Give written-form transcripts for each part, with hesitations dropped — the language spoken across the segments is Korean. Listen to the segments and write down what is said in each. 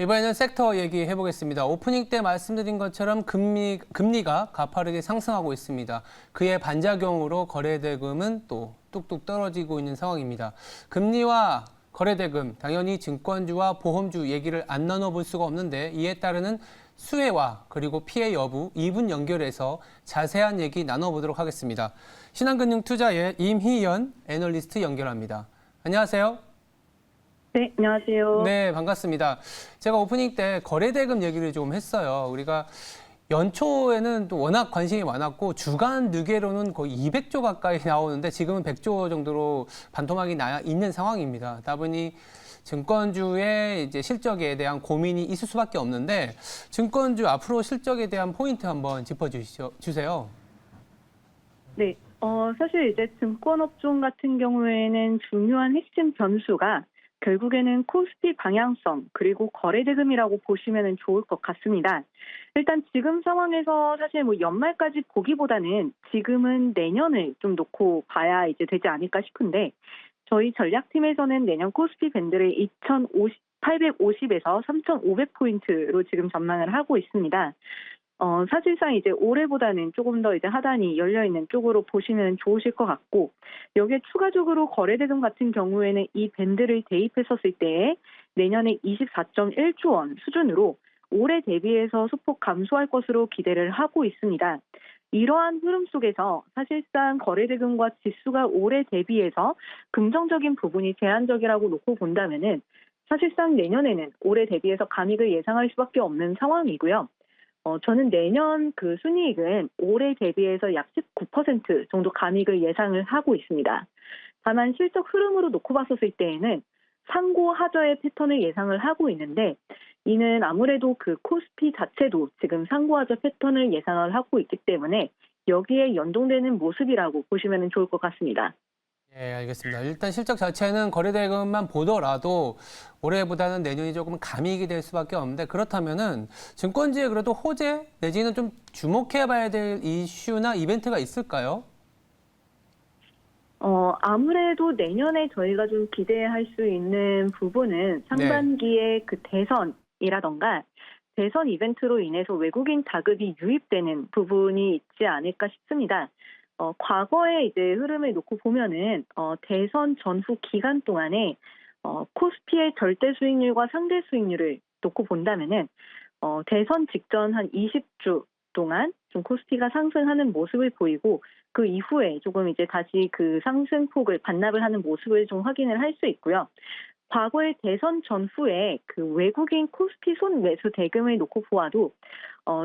이번에는 섹터 얘기해 보겠습니다. 오프닝 때 말씀드린 것처럼 금리가 가파르게 상승하고 있습니다. 그의 반작용으로 거래대금은 또 뚝뚝 떨어지고 있는 상황입니다. 금리와 거래대금, 당연히 증권주와 보험주 얘기를 안 나눠볼 수가 없는데 이에 따르는 수혜와 그리고 피해 여부 2분 연결해서 자세한 얘기 나눠보도록 하겠습니다. 신한금융투자의 임희연 애널리스트 연결합니다. 안녕하세요. 네, 안녕하세요. 네, 반갑습니다. 제가 오프닝 때 거래대금 얘기를 좀 했어요. 우리가 연초에는 또 워낙 관심이 많았고 주간 누계로는 거의 200조 가까이 나오는데 지금은 100조 정도로 반토막이 나 있는 상황입니다. 다 보니 증권주의 이제 실적에 대한 고민이 있을 수밖에 없는데 증권주 앞으로 실적에 대한 포인트 한번 짚어주세요. 네, 사실 이제 증권업종 같은 경우에는 중요한 핵심 변수가 결국에는 코스피 방향성 그리고 거래대금이라고 보시면 좋을 것 같습니다. 일단 지금 상황에서 사실 뭐 연말까지 보기보다는 지금은 내년을 좀 놓고 봐야 이제 되지 않을까 싶은데 저희 전략팀에서는 내년 코스피 밴드를 2,850에서 3,500포인트로 지금 전망을 하고 있습니다. 사실상 이제 올해보다는 조금 더 이제 하단이 열려있는 쪽으로 보시면 좋으실 것 같고, 여기에 추가적으로 거래대금 같은 경우에는 이 밴드를 대입했었을 때 내년에 24.1조 원 수준으로 올해 대비해서 소폭 감소할 것으로 기대를 하고 있습니다. 이러한 흐름 속에서 사실상 거래대금과 지수가 올해 대비해서 긍정적인 부분이 제한적이라고 놓고 본다면은 사실상 내년에는 올해 대비해서 감익을 예상할 수밖에 없는 상황이고요. 저는 내년 그 순이익은 올해 대비해서 약 19% 정도 감익을 예상을 하고 있습니다. 다만 실적 흐름으로 놓고 봤었을 때에는 상고 하저의 패턴을 예상을 하고 있는데 이는 아무래도 그 코스피 자체도 지금 상고 하저 패턴을 예상을 하고 있기 때문에 여기에 연동되는 모습이라고 보시면 좋을 것 같습니다. 예, 알겠습니다. 일단 실적 자체는 거래대금만 보더라도 올해보다는 내년이 조금 감익이 될 수밖에 없는데 그렇다면은 증권지에 그래도 호재 내지는 좀 주목해봐야 될 이슈나 이벤트가 있을까요? 아무래도 내년에 저희가 좀 기대할 수 있는 부분은 상반기에 그 대선이라던가 대선 이벤트로 인해서 외국인 자금이 유입되는 부분이 있지 않을까 싶습니다. 과거의 이제 흐름을 놓고 보면은 대선 전후 기간 동안에 코스피의 절대 수익률과 상대 수익률을 놓고 본다면은 대선 직전 한 20주 동안 좀 코스피가 상승하는 모습을 보이고 그 이후에 조금 이제 다시 그 상승폭을 반납을 하는 모습을 좀 확인을 할 수 있고요. 과거의 대선 전후에 그 외국인 코스피 손매수 대금을 놓고 보아도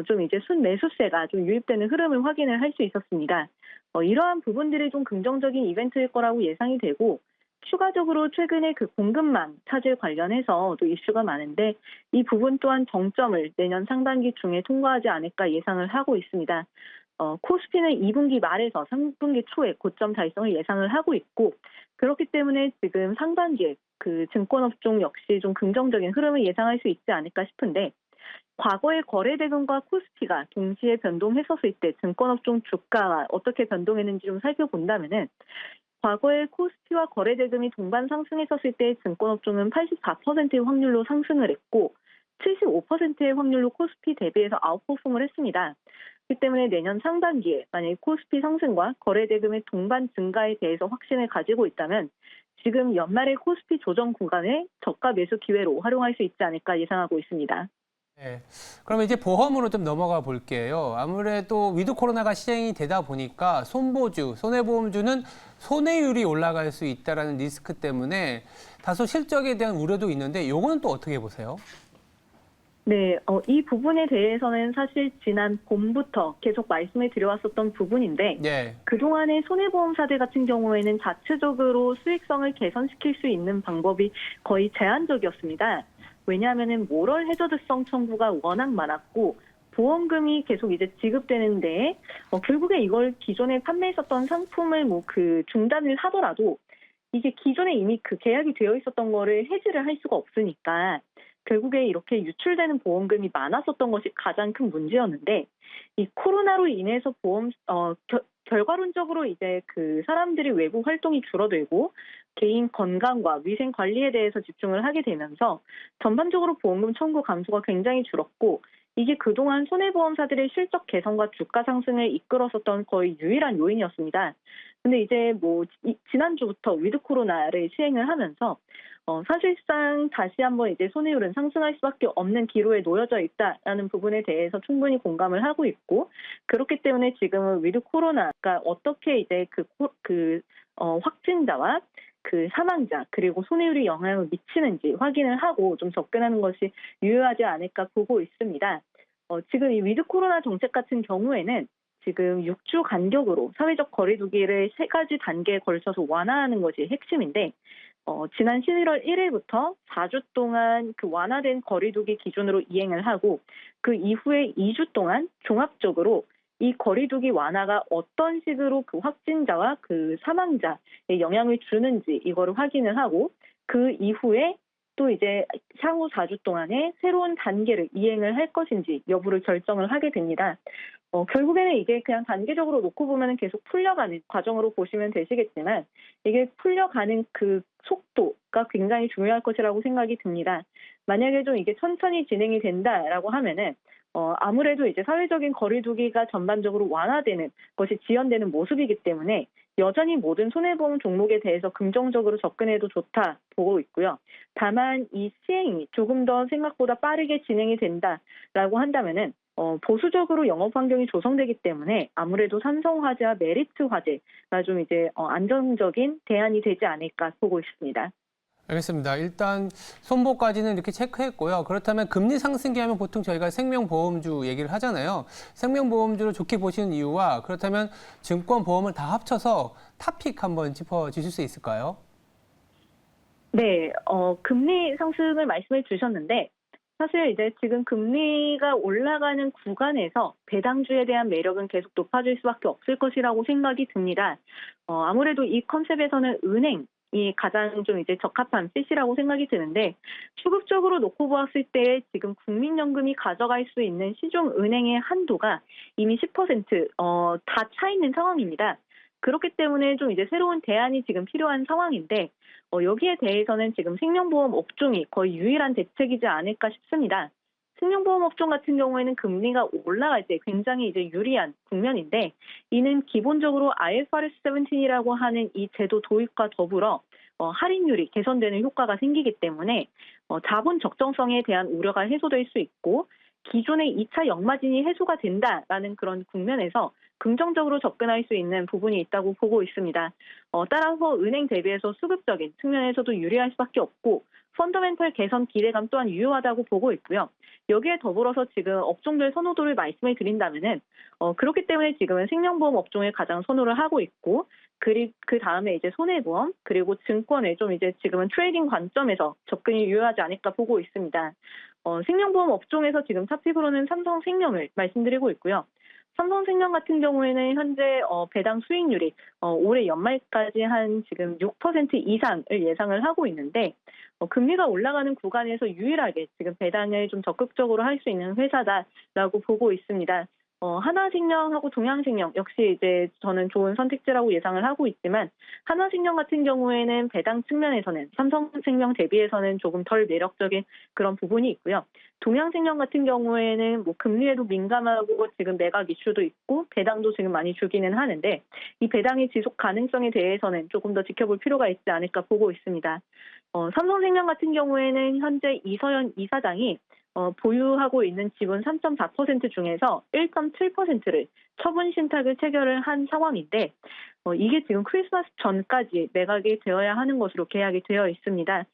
좀 이제 순매수세가 좀 유입되는 흐름을 확인을 할 수 있었습니다. 이러한 부분들이 좀 긍정적인 이벤트일 거라고 예상이 되고 추가적으로 최근에 그 공급망 차질 관련해서 또 이슈가 많은데 이 부분 또한 정점을 내년 상반기 중에 통과하지 않을까 예상을 하고 있습니다. 코스피는 2분기 말에서 3분기 초에 고점 달성을 예상을 하고 있고 그렇기 때문에 지금 상반기에 그 증권업종 역시 좀 긍정적인 흐름을 예상할 수 있지 않을까 싶은데 과거의 거래대금과 코스피가 동시에 변동했었을 때 증권업종 주가가 어떻게 변동했는지 좀 살펴본다면은 과거에 코스피와 거래대금이 동반 상승했었을 때 증권업종은 84%의 확률로 상승을 했고 75%의 확률로 코스피 대비해서 아웃퍼폼을 했습니다. 그렇기 때문에 내년 상반기에 만약에 코스피 상승과 거래대금의 동반 증가에 대해서 확신을 가지고 있다면 지금 연말의 코스피 조정 구간을 저가 매수 기회로 활용할 수 있지 않을까 예상하고 있습니다. 네. 그럼 이제 보험으로 좀 넘어가 볼게요. 아무래도 위드 코로나가 시행이 되다 보니까 손보주, 손해보험주는 손해율이 올라갈 수 있다는 리스크 때문에 다소 실적에 대한 우려도 있는데 이거는 또 어떻게 보세요? 네, 이 부분에 대해서는 사실 지난 봄부터 계속 말씀을 드려왔었던 부분인데 네. 그동안의 손해보험사들 같은 경우에는 자체적으로 수익성을 개선시킬 수 있는 방법이 거의 제한적이었습니다. 왜냐하면 모럴 해저드성 청구가 워낙 많았고 보험금이 계속 이제 지급되는데 결국에 이걸 기존에 판매했었던 상품을 뭐 그 중단을 하더라도 이게 기존에 이미 그 계약이 되어 있었던 거를 해지를 할 수가 없으니까 결국에 이렇게 유출되는 보험금이 많았었던 것이 가장 큰 문제였는데 이 코로나로 인해서 결과론적으로 이제 그 사람들이 외부 활동이 줄어들고 개인 건강과 위생 관리에 대해서 집중을 하게 되면서 전반적으로 보험금 청구 감소가 굉장히 줄었고 이게 그동안 손해보험사들의 실적 개선과 주가 상승을 이끌었었던 거의 유일한 요인이었습니다. 근데 이제 지난주부터 위드 코로나를 시행을 하면서 사실상 다시 한번 이제 손해율은 상승할 수밖에 없는 기로에 놓여져 있다라는 부분에 대해서 충분히 공감을 하고 있고 그렇기 때문에 지금은 위드 코로나가 어떻게 이제 확진자와 그 사망자 그리고 손해율이 영향을 미치는지 확인을 하고 좀 접근하는 것이 유효하지 않을까 보고 있습니다. 지금 이 위드 코로나 정책 같은 경우에는 지금 6주 간격으로 사회적 거리두기를 3가지 단계에 걸쳐서 완화하는 것이 핵심인데 지난 11월 1일부터 4주 동안 그 완화된 거리두기 기준으로 이행을 하고 그 이후에 2주 동안 종합적으로 이 거리두기 완화가 어떤 식으로 그 확진자와 그 사망자에 영향을 주는지 이거를 확인을 하고 그 이후에 또 이제 향후 4주 동안에 새로운 단계를 이행을 할 것인지 여부를 결정을 하게 됩니다. 결국에는 이게 그냥 단계적으로 놓고 보면 계속 풀려가는 과정으로 보시면 되시겠지만 이게 풀려가는 그 속도가 굉장히 중요할 것이라고 생각이 듭니다. 만약에 좀 이게 천천히 진행이 된다라고 하면은 아무래도 이제 사회적인 거리두기가 전반적으로 완화되는 것이 지연되는 모습이기 때문에 여전히 모든 손해보험 종목에 대해서 긍정적으로 접근해도 좋다 보고 있고요. 다만 이 시행이 조금 더 생각보다 빠르게 진행이 된다라고 한다면은 보수적으로 영업 환경이 조성되기 때문에 아무래도 삼성화재와 메리츠화재가 좀 이제 안정적인 대안이 되지 않을까 보고 있습니다. 알겠습니다. 일단 손보까지는 이렇게 체크했고요. 그렇다면 금리 상승기 하면 보통 저희가 생명보험주 얘기를 하잖아요. 생명보험주를 좋게 보시는 이유와 그렇다면 증권보험을 다 합쳐서 탑픽 한번 짚어주실 수 있을까요? 네, 금리 상승을 말씀해 주셨는데 사실 이제 지금 금리가 올라가는 구간에서 배당주에 대한 매력은 계속 높아질 수밖에 없을 것이라고 생각이 듭니다. 아무래도 이 컨셉에서는 은행이 가장 좀 이제 적합한 핏이라고 생각이 드는데 수급적으로 놓고 보았을 때 지금 국민연금이 가져갈 수 있는 시중은행의 한도가 이미 10% 다 차 있는 상황입니다. 그렇기 때문에 좀 이제 새로운 대안이 지금 필요한 상황인데 여기에 대해서는 지금 생명보험 업종이 거의 유일한 대책이지 않을까 싶습니다. 생명보험 업종 같은 경우에는 금리가 올라갈 때 굉장히 이제 유리한 국면인데 이는 기본적으로 IFRS 17이라고 하는 이 제도 도입과 더불어 할인율이 개선되는 효과가 생기기 때문에 자본 적정성에 대한 우려가 해소될 수 있고 기존의 2차 역마진이 해소가 된다라는 그런 국면에서 긍정적으로 접근할 수 있는 부분이 있다고 보고 있습니다. 따라서 은행 대비해서 수급적인 측면에서도 유리할 수밖에 없고 펀더멘털 개선 기대감 또한 유효하다고 보고 있고요. 여기에 더불어서 지금 업종별 선호도를 말씀을 드린다면은 그렇기 때문에 지금은 생명보험 업종을 가장 선호를 하고 있고 그 다음에 이제 손해보험 그리고 증권을 좀 이제 지금은 트레이딩 관점에서 접근이 유효하지 않을까 보고 있습니다. 생명보험 업종에서 지금 탑픽으로는 삼성생명을 말씀드리고 있고요. 삼성생명 같은 경우에는 현재 배당 수익률이 올해 연말까지 한 지금 6% 이상을 예상을 하고 있는데 금리가 올라가는 구간에서 유일하게 지금 배당을 좀 적극적으로 할 수 있는 회사다라고 보고 있습니다. 하나생명하고 동양생명 역시 이제 저는 좋은 선택지라고 예상을 하고 있지만 하나생명 같은 경우에는 배당 측면에서는 삼성생명 대비해서는 조금 덜 매력적인 그런 부분이 있고요. 동양생명 같은 경우에는 금리에도 민감하고 지금 매각 이슈도 있고 배당도 지금 많이 주기는 하는데 이 배당의 지속 가능성에 대해서는 조금 더 지켜볼 필요가 있지 않을까 보고 있습니다. 삼성생명 같은 경우에는 현재 이서연 이사장이 보유하고 있는 지분 3.4% 중에서 1.7%를 처분 신탁을 체결을 한 상황인데 이게 지금 크리스마스 전까지 매각이 되어야 하는 것으로 계약이 되어 있습니다.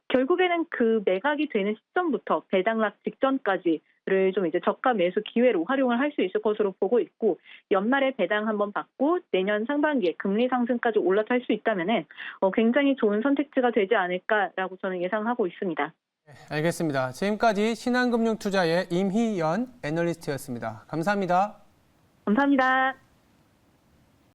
결국에는 그 매각이 되는 시점부터 배당락 직전까지를 좀 이제 저가 매수 기회로 활용을 할 수 있을 것으로 보고 있고 연말에 배당 한번 받고 내년 상반기에 금리 상승까지 올라탈 수 있다면은 굉장히 좋은 선택지가 되지 않을까라고 저는 예상하고 있습니다. 알겠습니다. 지금까지 신한금융투자의 임희연 애널리스트였습니다. 감사합니다. 감사합니다.